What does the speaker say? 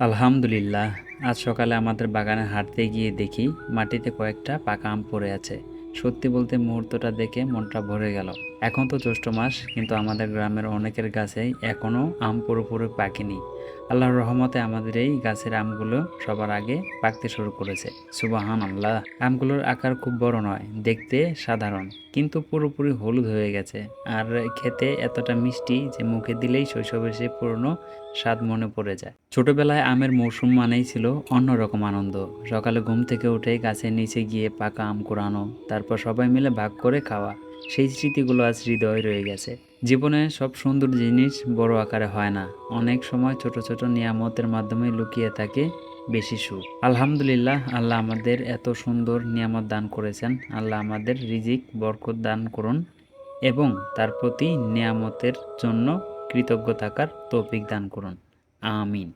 আলহামদুলিল্লাহ। আজ সকালে আমাদের বাগানে হাঁটতে গিয়ে দেখি মাটিতে কয়েকটা পাকা আম পড়ে আছে। সত্যি বলতে মুহূর্তটা দেখে মনটা ভরে গেল। এখন তো জ্যৈষ্ঠ মাস, কিন্তু আমাদের গ্রামের অনেকের গাছেই এখনো আম পুরোপুরি পাকেনি। আল্লাহর রহমতে আমাদের এই গাছের আমগুলো সবার আগে পাকতে শুরু করেছে। সুবাহান আল্লাহ। আমগুলোর আকার খুব বড় নয়, দেখতে সাধারণ, কিন্তু পুরোপুরি হলুদ হয়ে গেছে। আর খেতে এতটা মিষ্টি যে মুখে দিলেই শৈশবের সেই পুরনো স্বাদ মনে পড়ে যায়। ছোটবেলায় আমের মৌসুম মানেই ছিল অন্যরকম আনন্দ। সকালে ঘুম থেকে উঠে গাছের নিচে গিয়ে পাকা আম কুড়ানো, তারপর সবাই মিলে ভাগ করে খাওয়া, সেই স্মৃতিগুলো আজ হৃদয়ে রয়ে গেছে। জীবনে সব সুন্দর জিনিস বড় আকারে হয় না, অনেক সময় ছোট ছোট নিয়ামতের মাধ্যমে লুকিয়ে থাকে বেশি সুখ। আলহামদুলিল্লাহ, আল্লাহ আমাদের এত সুন্দর নিয়ামত দান করেছেন। আল্লাহ আমাদের রিজিক বরকত দান করুন এবং তার প্রতি নিয়ামতের জন্য কৃতজ্ঞ থাকার তৌফিক দান করুন। আমিন।